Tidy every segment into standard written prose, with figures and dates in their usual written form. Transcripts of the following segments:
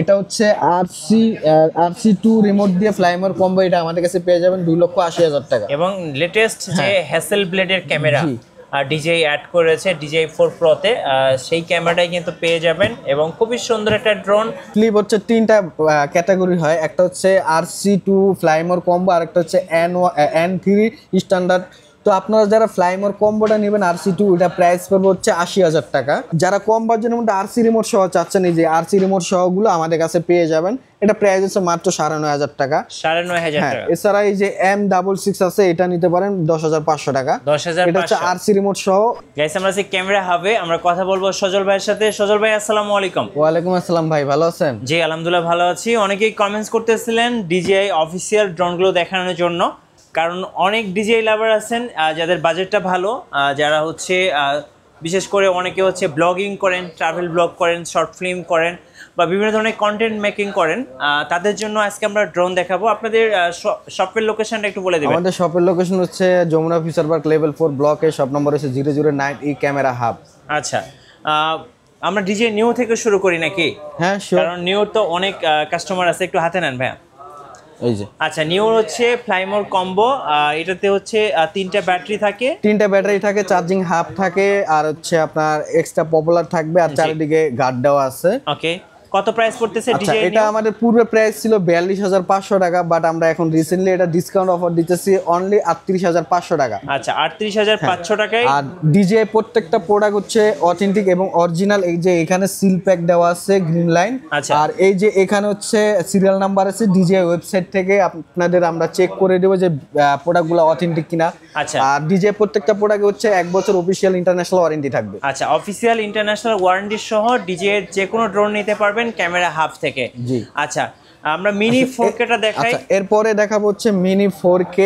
এটা হচ্ছে RC2 remote দিয়ে ফ্লাইমোর কম্বো, এটা আমাদের কাছে পেয়ে যাবেন 2,80,000 টাকা। এবং লেটেস্ট যে হ্যাসেল ব্লেডের ক্যামেরা DJI অ্যাড করেছে DJI 4 Pro তে, সেই ক্যামেরাটাই কিন্তু পেয়ে যাবেন এবং খুবই সুন্দর একটা ড্রোন। ফ্লিপ হচ্ছে তিনটা ক্যাটাগরি হয়, একটা হচ্ছে RC2 ফ্লাইমোর কম্বো, আর একটা হচ্ছে N3 স্ট্যান্ডার্ড। তো আপনারা যারা ফ্লাইমোর কম্বোটা নেবেন RC2, এটা প্রাইস পড়বে হচ্ছে 80,000 টাকা। যারা কম বাজেটের মধ্যে RC রিমোট সহ চাচ্ছেন, এই যে RC রিমোট সহগুলো আমাদের কাছে পেয়ে যাবেন, এটা প্রাইস হচ্ছে মাত্র 9,500 টাকা। 9,500 টাকা। এছাড়া এই যে M66 আছে, এটা নিতে পারেন 10,500 টাকা। 10,500 এটা হচ্ছে RC রিমোট সহ। গাইস, আমরা আছি ক্যামেরা হাবে, আমরা কথা বলবো সজল ভাইয়ের সাথে। সজল ভাই, আসসালামু আলাইকুম। ওয়ালাইকুম আসসালাম ভাই, ভালো আছেন? জি আলহামদুলিল্লাহ ভালো আছি। অনেকেই কমেন্টস করতেছিলেন DJI অফিসিয়াল ড্রোনগুলো দেখানোর জন্য, কারণ অনেক DJI লাভার আছেন যাদের বাজেটটা ভালো, যারা হচ্ছে বিশেষ করে অনেকে হচ্ছে ব্লগিং করেন, ট্রাভেল ব্লগ করেন, শর্ট ফিল্ম করেন বা বিভিন্ন ধরনের কন্টেন্ট মেকিং করেন, তাদের জন্য আজকে আমরা ড্রোন দেখাবো। আপনাদের শপের লোকেশনটা একটু বলে দেবেন। আমাদের শপের লোকেশন হচ্ছে যমুনা ফিউচার পার্ক লেভেল 4 ব্লকে, শপ নম্বর হচ্ছে 009E ক্যামেরা হাব। আচ্ছা, আমরা DJI নিউ থেকে শুরু করি নাকি? হ্যাঁ শিওর। কারণ নিউ তো অনেক কাস্টমার আছে, একটু হাতে নেন ভাইয়া। এই যে আচ্ছা, নিউ হচ্ছে ফ্লাইমোর কম্বো, এটাতে হচ্ছে তিনটা ব্যাটারি থাকে, চার্জিং হাব থাকে, আর হচ্ছে আপনার এক্সট্রা পপুলার থাকবে, আর চারিদিকে গার্ড দেওয়া আছে। ওকে, কত প্রাইস পড়তেছে আচ্ছা, DJI? এটা আমাদের পূর্বে প্রাইস ছিল 42,500 টাকা, বাট আমরা এখন রিসেন্টলি এটা ডিসকাউন্ট অফার দিতেছি অনলি 38,500 টাকা। আচ্ছা, 38,500 টাকায়। আর DJI প্রত্যেকটা প্রোডাক্ট হচ্ছে অথেন্টিক এবং অরিজিনাল। এই যে এখানে সিল প্যাক দেওয়া আছে গ্রিন লাইন, আর এই যে এখানে হচ্ছে সিরিয়াল নাম্বার আছে। DJI ওয়েবসাইট থেকে আপনাদের আমরা চেক করে দেবো যে প্রোডাক্টগুলো অথেন্টিক কিনা। আচ্ছা, আর DJI প্রত্যেকটা প্রোডাক্ট হচ্ছে 1 বছর অফিশিয়াল ইন্টারন্যাশনাল ওয়ারেন্টি থাকবে। আচ্ছা, অফিসিয়াল ইন্টারন্যাশনাল ওয়ারেন্টি সহ DJI এর যে কোনো ড্রোন নিতে পারবেন ক্যামেরা হাব থেকে। জি। আচ্ছা, আমরা মিনি 4K টা দেখাই। আচ্ছা, এরপরে দেখাবো হচ্ছে মিনি 4K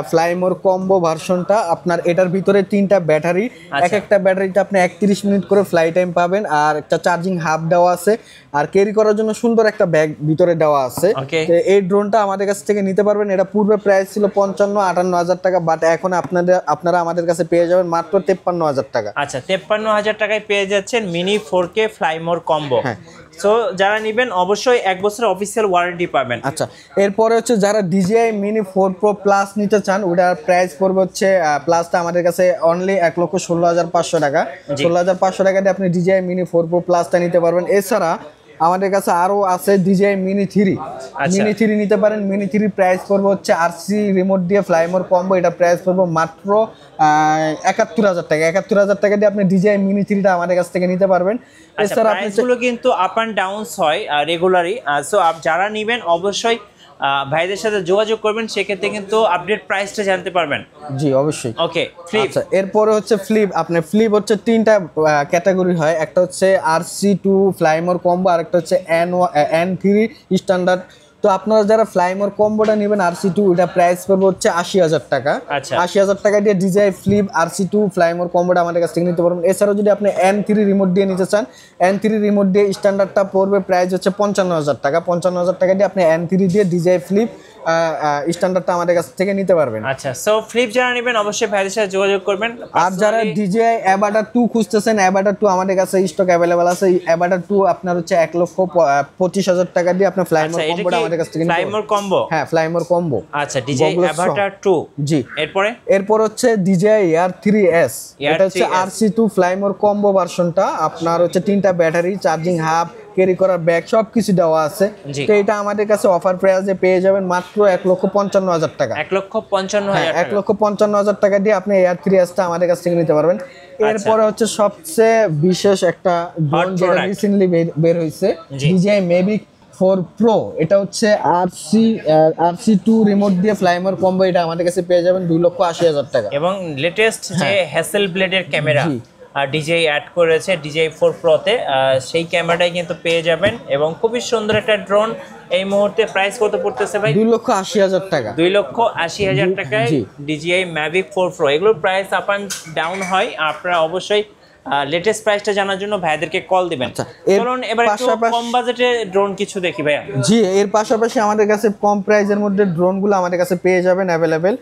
ফ্লাইমোর কম্বো ভার্সনটা। আপনার এটার ভিতরে তিনটা ব্যাটারি, এক একটা ব্যাটারিতে আপনি 31 মিনিট করে ফ্লাই টাইম পাবেন, আর একটা চার্জিং হাব দেওয়া আছে, আর ক্যারি করার জন্য সুন্দর একটা ব্যাগ ভিতরে দেওয়া আছে। এই ড্রোনটা আমাদের কাছ থেকে নিতে পারবেন। এটা পূর্বে প্রাইস ছিল 55-58 টাকা, বাট এখন আপনারা আমাদের কাছে পেয়ে যাবেন মাত্র 53,000 টাকা। আচ্ছা, 53,000 টাকায় পেয়ে যাচ্ছেন mini 4K Fly More combo. So যারা নেবেন অবশ্যই 1 বছরের অফিসিয়াল ওয়ারেন্টি পাবেন। আচ্ছা, এরপরে হচ্ছে যারা DJI মিনি 4 Pro প্লাস নিতে চান, ওটার প্রাইস পড়বে হচ্ছে প্লাসটা আমাদের কাছে অনলি 1,16,500 টাকা। 16,500 টাকা দিয়ে আপনি DJI মিনি 4 Pro প্লাসটা নিতে পারবেন। এছাড়া আমাদের কাছে আরো আছে DJI মিনি 3। মিনি 3 নিতে পারেন। মিনি 3 প্রাইস পড়বে হচ্ছে RC রিমোট দিয়ে ফ্লাইমোর কম্বো, এটা প্রাইস পড়বে মাত্র 71,000 টাকা। 71,000 টাকা দিয়ে আপনি DJI মিনি 3টা আমাদের কাছ থেকে নিতে পারবেন। এছাড়া প্রাইসগুলো কিন্তু আপ এন্ড ডাউনস হয় রেগুলারই। সো যারা নেবেন অবশ্যই ভাইদের সাথে যোগাযোগ করবেন, সেক্ষেত্রে কিন্তু আপডেট প্রাইসটা জানতে পারবেন। জি অবশ্যই। ওকে, ফ্লিপ। আচ্ছা, এরপরে হচ্ছে ফ্লিপ। আপনি ফ্লিপ হচ্ছে তিনটা ক্যাটাগরি হয়, একটা হচ্ছে RC2 ফ্লাইমোর কম্বো, আর একটা হচ্ছে N3 স্ট্যান্ডার্ড। তো আপনারা যারা ফ্লাইমোর কম্বোটা নেবেন RC2, এটা প্রাইস পড়বে হচ্ছে 80,000 টাকা। 80,000 টাকা দিয়ে DJI ফ্লিপ RC2 ফ্লাইমোর কম্বোটা আমাদের কাছ থেকে নিতে পারবেন। এছাড়াও যদি আপনি N3 রিমোট দিয়ে নিতে চান, N3 রিমোট দিয়ে স্ট্যান্ডার্ডটা পড়বে প্রাইস হচ্ছে 55,000 টাকা। 55,000 টাকা দিয়ে আপনি N3 দিয়ে DJI ফ্লিপ স্ট্যান্ডার্ডটা আমাদের কাছ থেকে নিতে পারবেন। আচ্ছা, সো ফ্লিপ যারা নেবেন অবশ্যই ভাইদের সাথে যোগাযোগ করবেন। আর যারা DJI অ্যাভাটার 2 খুঁজতেছেন, অ্যাভাটার 2 আমাদের কাছে স্টক অ্যাভেলেবল আছে। অ্যাভাটার 2 আপনার হচ্ছে 1,25,000 টাকা দিয়ে আপনার ফ্লাইমোর কম্বোটা আমাদের কাছ থেকে নিতে পারবেন। Fly More combo? হ্যাঁ, ফ্লাইমোর কম্বো। আচ্ছা, DJI অ্যাভাটার 2। জি। এরপর হচ্ছে DJI Air 3s। এটা হচ্ছে RC2 ফ্লাইমোর কম্বো ভার্সনটা। আপনার হচ্ছে তিনটা ব্যাটারি, চার্জিং হাব, ক্যারি করার ব্যাগ সবকিছু দেওয়া আছে। তো এটা আমাদের কাছে অফার প্রাইসে পেয়ে যাবেন মাত্র 1,55,000 টাকা। 1,55,000 টাকা দিয়ে আপনি Air 3s টা আমাদের কাছ থেকে নিতে পারবেন। এরপরে হচ্ছে সবচেয়ে বিশেষ একটা ড্রোন যেটা রিসেন্টলি বের হয়েছে, DJI Mavic 4 Pro। এটা হচ্ছে RC2 রিমোট দিয়ে ফ্লাইমোর কম্বো, এটা আমাদের কাছে পেয়ে যাবেন 2,80,000 টাকা। এবং লেটেস্ট যে হ্যাসেল ব্লেডের ক্যামেরা DJI অ্যাড করেছে DJI 4 Pro তে, সেই ক্যামেরাটাই কিন্তু পেয়ে যাবেন এবং খুবই সুন্দর একটা ড্রোন। এই মুহূর্তে প্রাইস কত পড়তেছে ভাই? 2,80,000 টাকা। 2,80,000 টাকায় DJI Mavic 4 Pro। এগুলোর প্রাইস আপ এন্ড ডাউন হয়, আপনারা অবশ্যই লেটেস্ট প্রাইসটা জানার জন্য ভাইদেরকে কল দিবেন। চলুন এবার একটু কম বাজেটে ড্রোন কিছু দেখি ভাইয়া। জি, এর পাশাপাশি আমাদের কাছে কম প্রাইসের মধ্যে ড্রোনগুলো আমাদের কাছে পেয়ে যাবেন অ্যাভেলেবেল।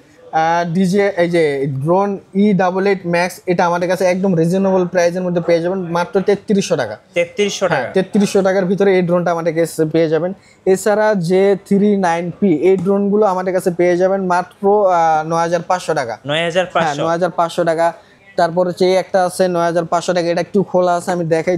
ডিজে এই যে ড্রোন E88 Max, এটা আমাদের কাছে একদম রিজনেবল প্রাইসের মধ্যে পেয়ে যাবেন মাত্র 3300 টাকা। 3300 টাকা। 3300 টাকার ভিতরে এই ড্রোনটা আমাদের কাছে পেয়ে যাবেন। এছাড়া J39P এই ড্রোনগুলো আমাদের কাছে পেয়ে যাবেন মাত্র 9500 টাকা। 9500? 9500 টাকা। তারপর হচ্ছে এই একটা আছে 9500 টাকা, এটা একটু খোলা আছে, আমি দেখাই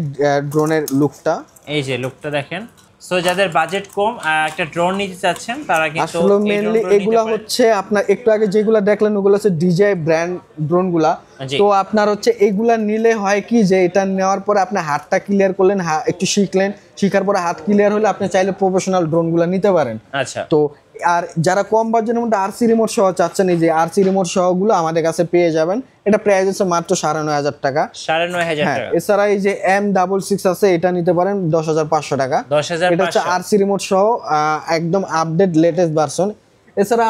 ড্রোনের লুকটা। এই যে লুকটা দেখেন। সো যাদের বাজেট কম একটা ড্রোন নিতে চাচ্ছেন তারা কিন্তু আসলে মেইনলি এগুলা হচ্ছে আপনার একটু আগে যেগুলা দেখলেন ওগুলো হচ্ছে DJI ব্র্যান্ড ড্রোনগুলা। তো আপনার হচ্ছে এগুলা নিলে হয় কি যে এটা নেওয়ার পরে আপনি হাতটা ক্লিয়ার করলেন, একটু শিখলেন, শিখার পরে হাত ক্লিয়ার হলে আপনি চাইলে প্রফেশনাল ড্রোনগুলা নিতে পারেন। আচ্ছা। তো আর যারা কম বাজেটের মধ্যে RC রিমোট সহ চাচ্ছেন, এই যে RC রিমোট সহগুলো আমাদের কাছে পেয়ে যাবেন। এটা প্রাইস হচ্ছে মাত্র 9500 টাকা। 9500 টাকা। এছাড়া এই যে M66 আছে, এটা নিতে পারেন 10500 টাকা। 10500। এটা হচ্ছে RC রিমোট সহ একদম আপডেট লেটেস্ট ভার্সন। এছাড়া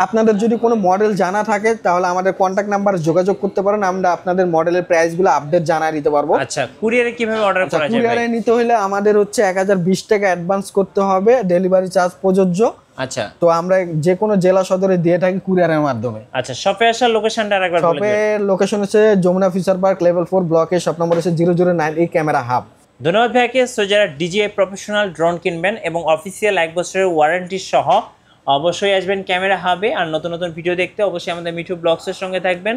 আপনাদের যদি কোনো মডেল জানা থাকে তাহলে আমাদের কন্ট্যাক্ট নাম্বারে যোগাযোগ করতে পারেন, আমরা আপনাদের মডেলের প্রাইসগুলো আপডেট জানিয়ে দিতে পারবো। আচ্ছা, কুরিয়ারে কিভাবে অর্ডার করা যাবে? কুরিয়ারে নিতে হলে আমাদের হচ্ছে 1020 টাকা অ্যাডভান্স করতে হবে, ডেলিভারি চার্জ প্রযোজ্য। আচ্ছা। তো আমরা যে কোনো জেলা সদরে দিয়ে থাকি কুরিয়ারের মাধ্যমে। আচ্ছা, শপে আসার লোকেশনটা আরেকবার বলে দিন। শপের লোকেশন হচ্ছে যমুনা ফিচার পার্ক লেভেল 4 ব্লকে, শপ নম্বর হচ্ছে 009 এই ক্যামেরা হাব। ধন্যবাদ ভাইকে। সো যারা DJI প্রফেশনাল ড্রোন কিনবেন এবং অফিসিয়াল 1 বছরের ওয়ারেন্টি সহ অবশ্যই আসবেন ক্যামেরা হাবে। আর নতুন নতুন ভিডিও দেখতে অবশ্যই আমাদের মিঠু ব্লগসের সঙ্গে থাকবেন।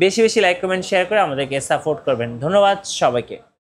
বেশি বেশি লাইক কমেন্ট শেয়ার করে আমাদেরকে সাপোর্ট করবেন। ধন্যবাদ সবাইকে।